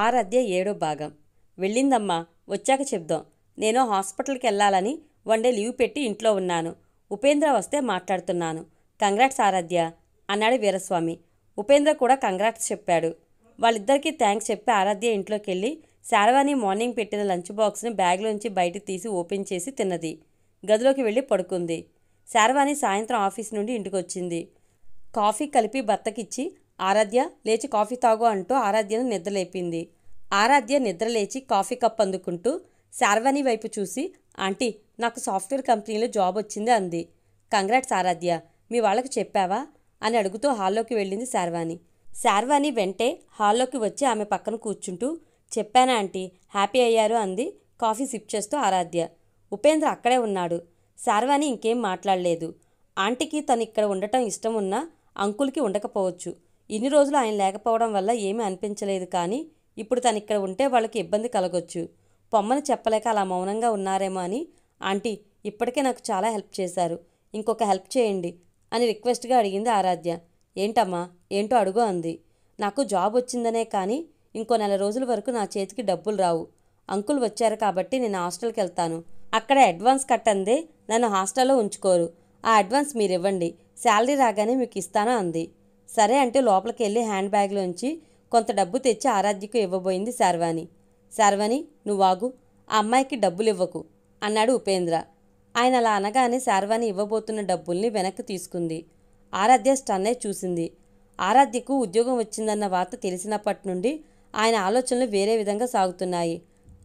ఆరాధ్య 7వ భాగం. వెళ్ళిందమ్మా, వచ్చాక చెప్దాం. నేను హాస్పిటల్కి వెళ్ళాలని 1 డే లీవ్ పెట్టి ఇంట్లో ఉన్నాను. ఉపేంద్ర వస్తే మాట్లాడుతున్నాను. కంగ్రాట్స్ ఆరాధ్య అన్నాడు వీరస్వామి. ఉపేంద్ర కూడా కంగ్రాట్స్ చెప్పాడు. వాళ్ళిద్దరికీ థ్యాంక్స్ చెప్పి ఆరాధ్య ఇంట్లోకి వెళ్ళి శారవాణి మార్నింగ్ పెట్టిన లంచ్ బాక్స్ని బ్యాగ్లోంచి బయటికి తీసి ఓపెన్ చేసి తిన్నది. గదిలోకి వెళ్ళి పడుకుంది. శారవాణి సాయంత్రం ఆఫీస్ నుండి ఇంటికి వచ్చింది. కాఫీ కలిపి భర్తకిచ్చి, ఆరాధ్య లేచి కాఫీ తాగు అంటూ ఆరాధ్యను నిద్రలేపింది. ఆరాధ్య నిద్రలేచి కాఫీ కప్ అందుకుంటూ శారవాణి వైపు చూసి, ఆంటీ, నాకు సాఫ్ట్వేర్ కంపెనీలో జాబ్ వచ్చింది అంది. కంగ్రాట్స్ ఆరాధ్య, మీ వాళ్ళకి చెప్పావా అని అడుగుతూ హాల్లోకి వెళ్ళింది శారవాణి. శారవాణి వెంటే హాల్లోకి వచ్చి ఆమె పక్కన కూర్చుంటూ, చెప్పానా ఆంటీ, హ్యాపీ అయ్యారు అంది కాఫీ సిప్ చేస్తూ ఆరాధ్య. ఉపేంద్ర అక్కడే ఉన్నాడు. శారవాణి ఇంకేం మాట్లాడలేదు. ఆంటీకి తను ఇక్కడ ఉండటం ఇష్టం ఉన్నా అంకుల్కి ఉండకపోవచ్చు. ఇన్ని రోజులు ఆయన లేకపోవడం వల్ల ఏమీ అనిపించలేదు. కానీ ఇప్పుడు తను ఇక్కడ ఉంటే వాళ్ళకి ఇబ్బంది కలగొచ్చు. పొమ్మని చెప్పలేక అలా మౌనంగా ఉన్నారేమో అని, ఆంటీ, ఇప్పటికే నాకు చాలా హెల్ప్ చేశారు, ఇంకొక హెల్ప్ చేయండి అని రిక్వెస్ట్గా అడిగింది ఆరాధ్య. ఏంటమ్మా, ఏంటో అడుగు అంది. నాకు జాబ్ వచ్చిందనే కానీ ఇంకో 4 రోజుల వరకు నా చేతికి డబ్బులు రావు. అంకుల్ వచ్చారు కాబట్టి నేను హాస్టల్కి వెళ్తాను. అక్కడ అడ్వాన్స్ కట్టందే నన్ను హాస్టల్లో ఉంచుకోరు. ఆ అడ్వాన్స్ మీరు ఇవ్వండి, శాలరీ రాగానే మీకు ఇస్తాను అంది. సరే అంటే లోపలికి వెళ్ళి హ్యాండ్ బ్యాగ్లోంచి కొంత డబ్బు తెచ్చి ఆరాధ్యకు ఇవ్వబోయింది శారవాణి. శారవాణి, నువ్వాగు, ఆ అమ్మాయికి డబ్బులు ఇవ్వకు అన్నాడు ఉపేంద్ర. ఆయన అలా అనగానే శారవాణి ఇవ్వబోతున్న డబ్బుల్ని వెనక్కి తీసుకుంది. ఆరాధ్య స్టన్నే చూసింది. ఆరాధ్యకు ఉద్యోగం వచ్చిందన్న వార్త తెలిసినప్పటి నుండి ఆయన ఆలోచనలు వేరే విధంగా సాగుతున్నాయి.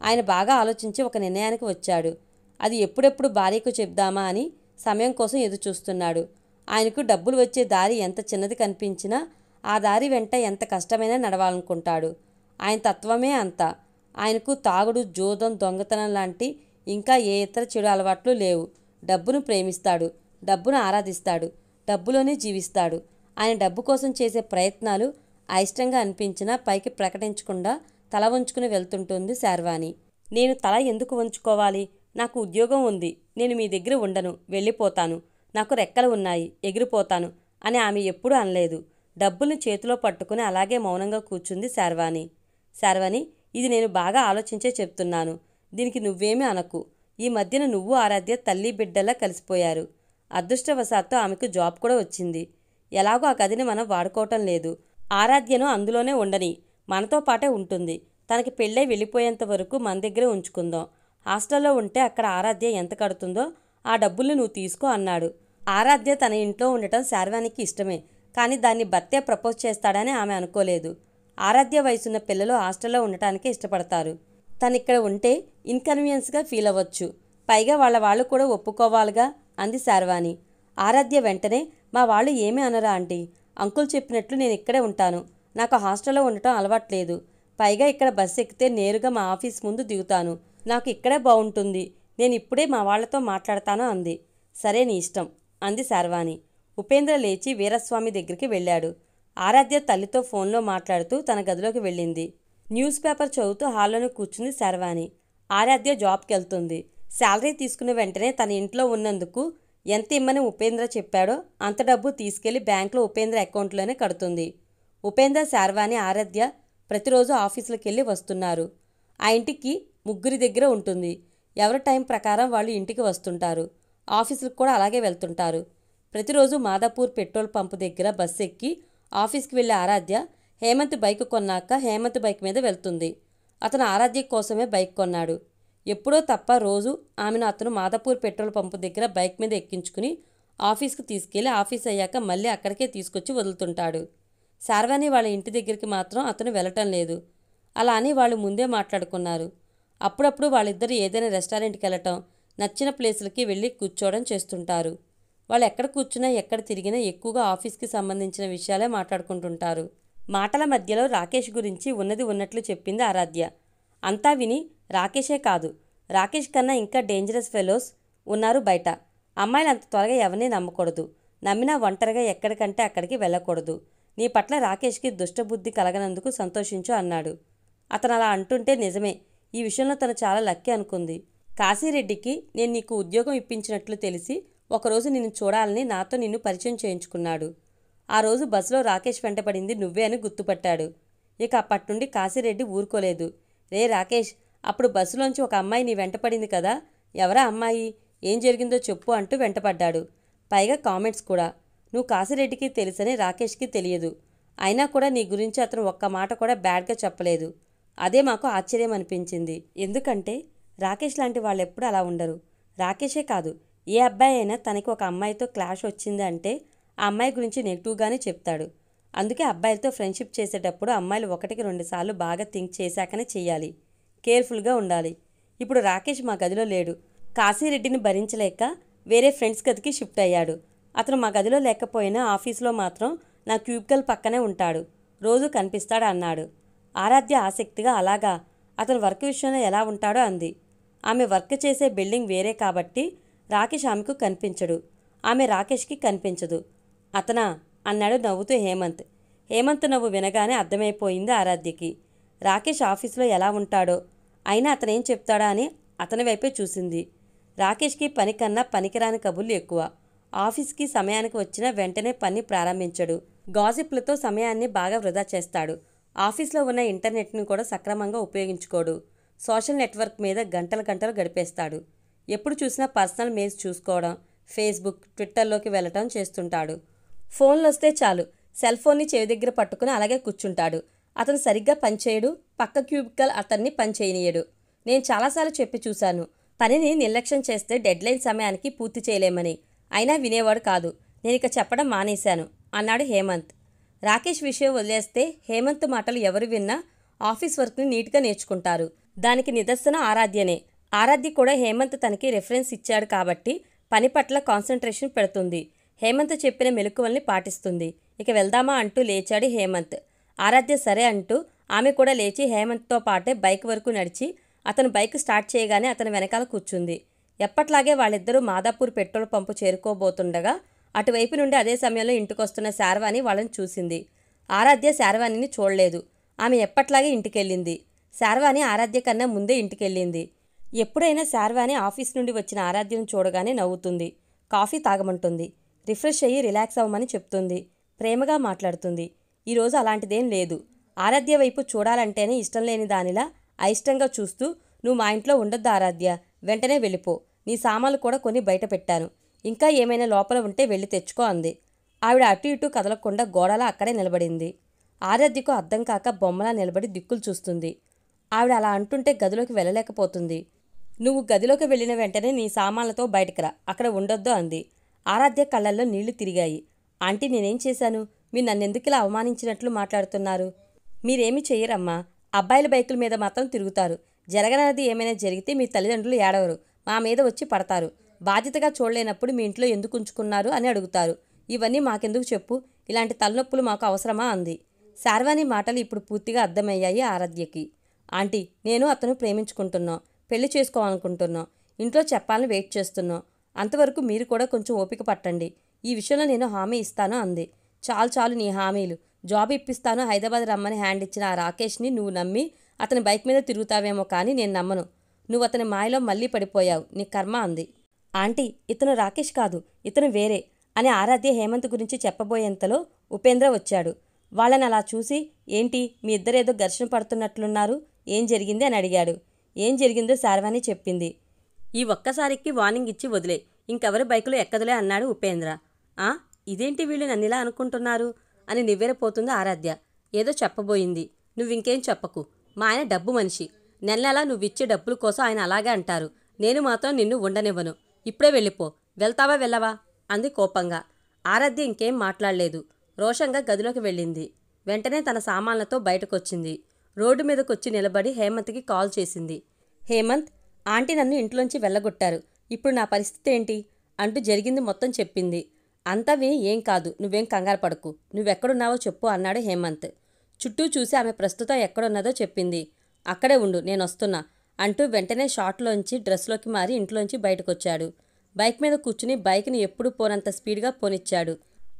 ఆయన బాగా ఆలోచించి ఒక నిర్ణయానికి వచ్చాడు. అది ఎప్పుడెప్పుడు భార్యకు చెప్దామా అని సమయం కోసం ఎదురుచూస్తున్నాడు. ఆయనకు డబ్బులు వచ్చే దారి ఎంత చిన్నది కనిపించినా ఆ దారి వెంట ఎంత కష్టమైనా నడవాలనుకుంటాడు. ఆయన తత్వమే అంత. ఆయనకు తాగుడు, జూదం, దొంగతనం లాంటి ఇంకా ఏ ఇతర చెడు అలవాట్లు లేవు. డబ్బును ప్రేమిస్తాడు, డబ్బును ఆరాధిస్తాడు, డబ్బులోనే జీవిస్తాడు. ఆయన డబ్బు కోసం చేసే ప్రయత్నాలు అయిష్టంగా అనిపించినా పైకి ప్రకటించకుండా తల వంచుకుని వెళ్తుంటుంది శారవాణి. నేను తల ఎందుకు వంచుకోవాలి? నాకు ఉద్యోగం ఉంది. నేను మీ దగ్గర ఉండను, వెళ్ళిపోతాను. నాకు రెక్కలు ఉన్నాయి, ఎగిరిపోతాను అని ఆమె ఎప్పుడూ అనలేదు. డబ్బుల్ని చేతిలో పట్టుకుని అలాగే మౌనంగా కూర్చుంది శారవాణి. శారవాణి, ఇది నేను బాగా ఆలోచించే చెప్తున్నాను. దీనికి నువ్వేమీ అనకు. ఈ మధ్యన నువ్వు ఆరాధ్య తల్లి బిడ్డలా కలిసిపోయారు. అదృష్టవశాత్తు ఆమెకు జాబ్ కూడా వచ్చింది. ఎలాగో ఆ గదిని మనం వాడుకోవటం లేదు. ఆరాధ్యను అందులోనే ఉండని, మనతో పాటే ఉంటుంది. తనకి పెళ్ళై వెళ్ళిపోయేంత వరకు మన దగ్గరే ఉంచుకుందాం. హాస్టల్లో ఉంటే అక్కడ ఆరాధ్య ఎంత కడుతుందో ఆ డబ్బుల్ని నువ్వు తీసుకో అన్నాడు. ఆరాధ్య తన ఇంట్లో ఉండటం శారవాణికి ఇష్టమే, కానీ దాన్ని భర్తే ప్రపోజ్ చేస్తాడని ఆమె అనుకోలేదు. ఆరాధ్య వయసున్న పిల్లలు హాస్టల్లో ఉండటానికే ఇష్టపడతారు. తను ఇక్కడ ఉంటే ఇన్కన్వీనియన్స్గా ఫీల్ అవ్వచ్చు. పైగా వాళ్ళు కూడా ఒప్పుకోవాలిగా అంది శారవాణి. ఆరాధ్య వెంటనే, మా వాళ్ళు ఏమీ అనరా ఆంటీ, అంకుల్ చెప్పినట్లు నేను ఇక్కడే ఉంటాను. నాకు హాస్టల్లో ఉండటం అలవాట్లేదు. పైగా ఇక్కడ బస్సు ఎక్కితే నేరుగా మా ఆఫీస్ ముందు దిగుతాను. నాకు ఇక్కడే బాగుంటుంది. నేను ఇప్పుడే మా వాళ్లతో మాట్లాడతాను అంది. సరే, నీ ఇష్టం అంది శారవాణి. ఉపేంద్ర లేచి వీరస్వామి దగ్గరికి వెళ్ళాడు. ఆరాధ్య తల్లితో ఫోన్లో మాట్లాడుతూ తన గదిలోకి వెళ్ళింది. న్యూస్ పేపర్ చదువుతూ హాల్లోనే కూర్చుంది శారవాణి. ఆరాధ్య జాబ్కి వెళ్తుంది. శాలరీ తీసుకున్న వెంటనే తన ఇంట్లో ఉన్నందుకు ఎంత ఇమ్మని ఉపేంద్ర చెప్పాడో అంత డబ్బు తీసుకెళ్లి బ్యాంకులో ఉపేంద్ర అకౌంట్లోనే కడుతుంది. ఉపేంద్ర, శారవాణి, ఆరాధ్య ప్రతిరోజు ఆఫీసులకు వెళ్ళి వస్తున్నారు. ఆ ఇంటికి 3 దగ్గర ఉంటుంది. ఎవరి టైం ప్రకారం వాళ్ళు ఇంటికి వస్తుంటారు. ఆఫీసులకు కూడా అలాగే వెళ్తుంటారు. ప్రతిరోజు మాదాపూర్ పెట్రోల్ పంపు దగ్గర బస్సు ఎక్కి ఆఫీస్కి వెళ్ళే ఆరాధ్య హేమంత్ బైక్ కొన్నాక హేమంత్ బైక్ మీద వెళ్తుంది. అతను ఆరాధ్య కోసమే బైక్ కొన్నాడు. ఎప్పుడో తప్ప రోజు ఆమెను అతను మాదాపూర్ పెట్రోల్ పంపు దగ్గర బైక్ మీద ఎక్కించుకుని ఆఫీస్కి తీసుకెళ్లి ఆఫీస్ అయ్యాక మళ్ళీ అక్కడికే తీసుకొచ్చి వదులుతుంటాడు. శారవాణి వాళ్ళ ఇంటి దగ్గరికి మాత్రం అతను వెళ్ళటం లేదు. అలా అని వాళ్ళు ముందే మాట్లాడుకున్నారు. అప్పుడప్పుడు వాళ్ళిద్దరూ ఏదైనా రెస్టారెంట్కి వెళ్ళటం, నచ్చిన ప్లేసులకి వెళ్ళి కూర్చోవడం చేస్తుంటారు. వాళ్ళు ఎక్కడ కూర్చున్నా ఎక్కడ తిరిగినా ఎక్కువగా ఆఫీస్కి సంబంధించిన విషయాలే మాట్లాడుకుంటుంటారు. మాటల మధ్యలో రాకేష్ గురించి ఉన్నది ఉన్నట్లు చెప్పింది ఆరాధ్య. అంతా విని, రాకేషే కాదు, రాకేష్ కన్నా ఇంకా డేంజరస్ ఫెలోస్ ఉన్నారు బయట. అమ్మాయిలు అంత త్వరగా ఎవరిని నమ్మకూడదు. నమ్మినా ఒంటరిగా ఎక్కడికంటే అక్కడికి వెళ్ళకూడదు. నీ పట్ల రాకేష్కి దుష్టబుద్ధి కలగనందుకు సంతోషించు అన్నాడు. అతను అలా అంటుంటే నిజమే, ఈ విషయంలో తను చాలా లక్కీ అనుకుంది. కాశీరెడ్డికి నేను నీకు ఉద్యోగం ఇప్పించినట్లు తెలిసి ఒకరోజు నిన్ను చూడాలని నాతో నిన్ను పరిచయం చేయించుకున్నాడు. ఆ రోజు బస్సులో రాకేష్ వెంటపడింది నువ్వే అని గుర్తుపట్టాడు. ఇక అప్పటి నుండి కాశీరెడ్డి ఊరుకోలేదు. రే రాకేష్, అప్పుడు బస్సులోంచి ఒక అమ్మాయి నీ వెంటపడింది కదా, ఎవరా అమ్మాయి, ఏం జరిగిందో చెప్పు అంటూ వెంటపడ్డాడు. పైగా కామెంట్స్ కూడా. నువ్వు కాశీరెడ్డికి తెలుసని రాకేష్కి తెలియదు. అయినా కూడా నీ గురించి అతను ఒక్క మాట కూడా బ్యాడ్గా చెప్పలేదు. అదే మాకు ఆశ్చర్యం అనిపించింది. ఎందుకంటే రాకేష్ లాంటి వాళ్ళెప్పుడు అలా ఉండరు. రాకేషే కాదు, ఏ అబ్బాయి అయినా తనకి ఒక అమ్మాయితో క్లాష్ వచ్చింది అంటే ఆ అమ్మాయి గురించి నెగిటివ్గానే చెప్తాడు. అందుకే అబ్బాయిలతో ఫ్రెండ్షిప్ చేసేటప్పుడు అమ్మాయిలు 1-2 సార్లు బాగా థింక్ చేశాకనే చెయ్యాలి. కేర్ఫుల్గా ఉండాలి. ఇప్పుడు రాకేష్ మా గదిలో లేడు. కాశీరెడ్డిని భరించలేక వేరే ఫ్రెండ్స్ గదికి షిఫ్ట్ అయ్యాడు. అతను మా గదిలో లేకపోయినా ఆఫీస్లో మాత్రం నా క్యూబికల్ పక్కనే ఉంటాడు. రోజు కనిపిస్తాడు అన్నాడు. ఆరాధ్య ఆసక్తిగా అలాగా, అతను వర్క్ విషయంలో ఎలా ఉంటాడో అంది. ఆమె వర్క్ చేసే బిల్డింగ్ వేరే కాబట్టి రాకేష్ ఆమెకు కనిపించడు. ఆమె రాకేష్కి కనిపించదు. అతనా అన్నాడు నవ్వుతూ హేమంత్. హేమంత్ నవ్వు వినగానే అర్థమైపోయింది ఆరాధ్యకి. రాకేష్ ఆఫీసులో ఎలా ఉంటాడో, అయినా అతనేం చెప్తాడా అని అతని వైపే చూసింది. రాకేష్కి పని కన్నా పనికిరాని కబుర్లు ఎక్కువ. ఆఫీస్కి సమయానికి వచ్చినా వెంటనే పని ప్రారంభించడు. గాసిప్లతో సమయాన్ని బాగా వృధా చేస్తాడు. ఆఫీస్లో ఉన్న ఇంటర్నెట్ని కూడా సక్రమంగా ఉపయోగించుకోడు. సోషల్ నెట్వర్క్ మీద గంటలు గంటలు గడిపేస్తాడు. ఎప్పుడు చూసినా పర్సనల్ మెయిల్స్ చూసుకోవడం, ఫేస్బుక్, ట్విట్టర్లోకి వెళ్ళటం చేస్తుంటాడు. ఫోన్లు వస్తే చాలు సెల్ ఫోన్ని చెవి దగ్గర పట్టుకుని అలాగే కూర్చుంటాడు. అతను సరిగ్గా పనిచేయడు. పక్క క్యూబికల్ అతన్ని పని చేయనీయడు. నేను చాలాసార్లు చెప్పి చూశాను, పనిని నిర్లక్ష్యం చేస్తే డెడ్లైన్ సమయానికి పూర్తి చేయలేమని. అయినా వినేవాడు కాదు. నేనిక చెప్పడం మానేశాను అన్నాడు హేమంత్. రాకేష్ విషయం వదిలేస్తే హేమంత్ మాటలు ఎవరు విన్నా ఆఫీస్ వర్క్ని నీట్గా నేర్చుకుంటారు. దానికి నిదర్శనం ఆరాధ్యనే. ఆరాధ్య కూడా హేమంత్ తనకి రెఫరెన్స్ ఇచ్చాడు కాబట్టి పని పట్ల కాన్సన్ట్రేషన్ పెడుతుంది. హేమంత్ చెప్పిన మెలకువల్ని పాటిస్తుంది. ఇక వెళ్దామా అంటూ లేచాడు హేమంత్. ఆరాధ్య సరే అంటూ ఆమె కూడా లేచి హేమంత్తో పాటే బైక్ వరకు నడిచి అతను బైక్ స్టార్ట్ చేయగానే అతని వెనకాల కూర్చుంది. ఎప్పట్లాగే వాళ్ళిద్దరూ మాదాపూర్ పెట్రోల్ పంపు చేరుకోబోతుండగా అటువైపు నుండి అదే సమయంలో ఇంటికొస్తున్న శార్వాణి వాళ్ళని చూసింది. ఆరాధ్య శార్వాణిని చూడలేదు. ఆమె ఎప్పట్లాగే ఇంటికెళ్ళింది. శార్వాణి ఆరాధ్య కన్నా ముందే ఇంటికెళ్ళింది. ఎప్పుడైనా శార్వాణి ఆఫీస్ నుండి వచ్చిన ఆరాధ్యను చూడగానే నవ్వుతుంది. కాఫీ తాగమంటుంది. రిఫ్రెష్ అయ్యి రిలాక్స్ అవ్వమని చెప్తుంది. ప్రేమగా మాట్లాడుతుంది. ఈరోజు అలాంటిదేం లేదు. ఆరాధ్య వైపు చూడాలంటేనే ఇష్టం లేని దానిలా అయిష్టంగా చూస్తూ, నువ్వు మా ఇంట్లో ఉండొద్దు ఆరాధ్య, వెంటనే వెళ్ళిపో. నీ సామాన్లు కూడా కొన్ని బయట పెట్టాను. ఇంకా ఏమైనా లోపల ఉంటే వెళ్ళి తెచ్చుకో అంది. ఆవిడ అటు ఇటు కదలకుండా గోడలా అక్కడే నిలబడింది. ఆరాధ్యకు అర్థం కాక బొమ్మలా నిలబడి దిక్కులు చూస్తుంది. ఆవిడ అలా అంటుంటే గదిలోకి వెళ్ళలేకపోతుంది. నువ్వు గదిలోకి వెళ్ళిన వెంటనే నీ సామాన్లతో బయటకు రా, అక్కడ ఉండొద్దు అంది. ఆరాధ్య కళ్ళల్లో నీళ్లు తిరిగాయి. ఆంటీ, నేనేం చేశాను? మీరు నన్నెందుకు ఇలా అవమానించినట్లు మాట్లాడుతున్నారు? మీరేమీ చెయ్యరమ్మా. అబ్బాయిల బైకుల మీద మాత్రం తిరుగుతారు. జరగనది ఏమైనా జరిగితే మీ తల్లిదండ్రులు ఏడవరు, మా మీద వచ్చి పడతారు. బాధ్యతగా చూడలేనప్పుడు మీ ఇంట్లో ఎందుకు ఉంచుకున్నారు అని అడుగుతారు. ఇవన్నీ మాకెందుకు చెప్పు? ఇలాంటి తలనొప్పులు మాకు అవసరమా అంది. శార్వాణి మాటలు ఇప్పుడు పూర్తిగా అర్థమయ్యాయి ఆరాధ్యకి. ఆంటీ, నేను అతను ప్రేమించుకుంటున్నాం, పెళ్లి చేసుకోవాలనుకుంటున్నాం. ఇంట్లో చెప్పాలని వెయిట్ చేస్తున్నాం. అంతవరకు మీరు కూడా కొంచెం ఓపిక పట్టండి. ఈ విషయంలో నేను హామీ ఇస్తాను అంది. చాలు చాలు నీ హామీలు. జాబ్ ఇప్పిస్తాను, హైదరాబాద్ రమ్మని హ్యాండ్ ఇచ్చిన ఆ రాకేష్ని నువ్వు నమ్మి అతని బైక్ మీద తిరుగుతావేమో కానీ నేను నమ్మను. నువ్వు అతని మాయలో మళ్ళీ పడిపోయావు, నీ కర్మ అంది. ఆంటీ, ఇతను రాకేష్ కాదు, ఇతను వేరే అని ఆరాధ్య హేమంత్ గురించి చెప్పబోయేంతలో ఉపేంద్ర వచ్చాడు. వాళ్ళని అలా చూసి, ఏంటి మీ ఇద్దరేదో ఘర్షణ పడుతున్నట్లున్నారు, ఏం జరిగింది అని అడిగాడు. ఏం జరిగిందో శార్వాణి చెప్పింది. ఈ ఒక్కసారికి వార్నింగ్ ఇచ్చి వదిలే, ఇంకెవరి బైకులో ఎక్కదులే అన్నాడు ఉపేంద్ర. ఇదేంటి వీళ్ళు నన్నిలా అనుకుంటున్నారు అని నివ్వెరపోతుంది ఆరాధ్య. ఏదో చెప్పబోయింది. నువ్వింకేం చెప్పకు. మా ఆయన డబ్బు మనిషి. నెలలా నువ్విచ్చే డబ్బుల కోసం ఆయన అలాగే అంటారు. నేను మాత్రం నిన్ను ఉండనివ్వను. ఇప్పుడే వెళ్ళిపో. వెళ్తావా వెళ్ళవా అంది కోపంగా. ఆరాధ్య ఇంకేం మాట్లాడలేదు. రోషంగా గదిలోకి వెళ్ళింది. వెంటనే తన సామాన్లతో బయటకొచ్చింది. రోడ్డు మీదకొచ్చి నిలబడి హేమంత్కి కాల్ చేసింది. హేమంత్, ఆంటీ నన్ను ఇంట్లోంచి వెళ్ళగొట్టారు. ఇప్పుడు నా పరిస్థితి ఏంటి అంటూ జరిగింది మొత్తం చెప్పింది. అంతా విని ఏం కాదు, నువ్వేం కంగారు పడకు. నువ్వెక్కడున్నావో చెప్పు అన్నాడు హేమంత్. చుట్టూ చూసి ఆమె ప్రస్తుతం ఎక్కడున్నదో చెప్పింది. అక్కడే ఉండు, నేనొస్తున్నా అంటూ వెంటనే షార్ట్లోంచి డ్రెస్లోకి మారి ఇంట్లోంచి బయటకొచ్చాడు. బైక్ మీద కూర్చుని బైక్ని ఎప్పుడు పోనంత స్పీడ్గా పోనిచ్చాడు.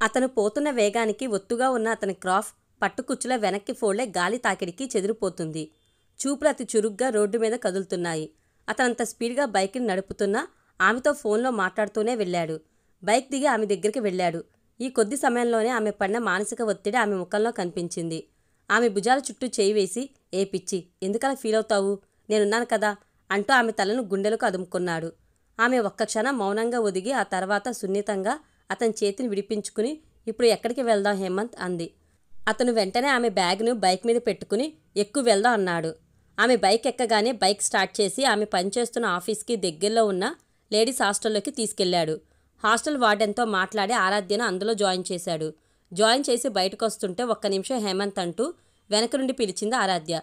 అతను పోతున్న వేగానికి ఒత్తుగా ఉన్న అతని క్రాఫ్ పట్టుకుచ్చుల వెనక్కి ఫోళ్లే గాలి తాకిడికి చెదిరిపోతుంది. చూపులు అతి చురుగ్గా రోడ్డు మీద కదులుతున్నాయి. అతనంత స్పీడ్గా బైక్ని నడుపుతున్నా ఆమెతో ఫోన్లో మాట్లాడుతూనే వెళ్ళాడు. బైక్ దిగి ఆమె దగ్గరికి వెళ్ళాడు. ఈ కొద్ది సమయంలోనే ఆమె పడిన మానసిక ఒత్తిడి ఆమె ముఖంలో కనిపించింది. ఆమె భుజాల చుట్టూ చేయి వేసి, ఏ పిచ్చి, ఎందుకలా ఫీల్ అవుతావు, నేనున్నాను కదా అంటూ ఆమె తలను గుండెలకు అదుముకున్నాడు. ఆమె ఒక్క క్షణం మౌనంగా ఒదిగి ఆ తర్వాత సున్నితంగా అతని చేతిని విడిపించుకుని, ఇప్పుడు ఎక్కడికి వెళ్దాం హేమంత్ అంది. అతను వెంటనే ఆమె బ్యాగ్ను బైక్ మీద పెట్టుకుని ఎక్కు వెళ్దాం అన్నాడు. ఆమె బైక్ ఎక్కగానే బైక్ స్టార్ట్ చేసి ఆమె పనిచేస్తున్న ఆఫీస్కి దగ్గరలో ఉన్న లేడీస్ హాస్టల్లోకి తీసుకెళ్లాడు. హాస్టల్ వార్డెన్తో మాట్లాడి ఆరాధ్యను అందులో జాయిన్ చేశాడు. జాయిన్ చేసి బయటకు వస్తుంటే, ఒక్క నిమిషం హేమంత్ అంటూ వెనక నుండి పిలిచింది ఆరాధ్య.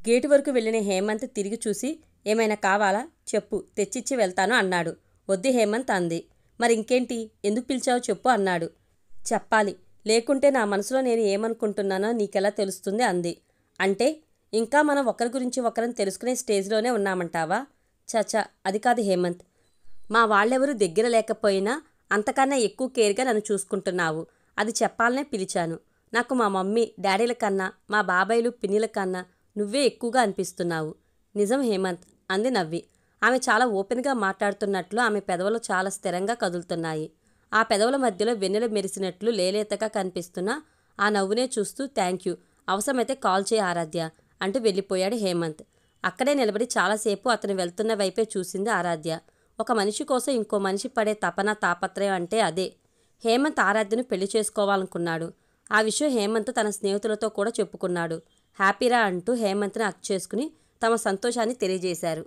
గేటు వరకు వెళ్ళిన హేమంత్ తిరిగి చూసి, ఏమైనా కావాలా చెప్పు, తెచ్చిచ్చి వెళ్తాను అన్నాడు. వద్దు హేమంత్ అంది. మరి ఇంకేంటి, ఎందుకు పిలిచావో చెప్పు అన్నాడు. చెప్పాలి, లేకుంటే నా మనసులో నేను ఏమనుకుంటున్నానో నీకెలా తెలుస్తుంది అంది. అంటే ఇంకా మనం ఒకరి గురించి ఒకరిని తెలుసుకునే స్టేజ్లోనే ఉన్నామంటావా? చచా, అది కాదు హేమంత్. మా వాళ్ళెవరూ దగ్గర లేకపోయినా అంతకన్నా ఎక్కువ కేర్గా నన్ను చూసుకుంటున్నావు, అది చెప్పాలనే పిలిచాను. నాకు మా మమ్మీ డాడీల కన్నా, మా బాబాయిలు పిన్నిల కన్నా నువ్వే ఎక్కువగా అనిపిస్తున్నావు. నిజం హేమంత్ అంది నవ్వి. ఆమె చాలా ఓపెన్గా మాట్లాడుతున్నట్లు ఆమె పెదవులు చాలా స్థిరంగా కదులుతున్నాయి. ఆ పెదవుల మధ్యలో వెన్నెల మెరిసినట్లు లేలేతగా కనిపిస్తున్న ఆ నవ్వునే చూస్తూ, థ్యాంక్ యూ, అవసరమైతే కాల్ చేయి ఆరాధ్య అంటూ వెళ్ళిపోయాడు హేమంత్. అక్కడే నిలబడి చాలాసేపు అతను వెళ్తున్న వైపే చూసింది ఆరాధ్య. ఒక మనిషి కోసం ఇంకో మనిషి పడే తపన, తాపత్రయం అంటే అదే. హేమంత్ ఆరాధ్యను పెళ్లి చేసుకోవాలనుకున్నాడు. ఆ విషయం హేమంత్ తన స్నేహితులతో కూడా చెప్పుకున్నాడు. హ్యాపీరా అంటూ హేమంత్ని హక్ చేసుకుని తమ సంతోషాన్ని తెలియజేశారు.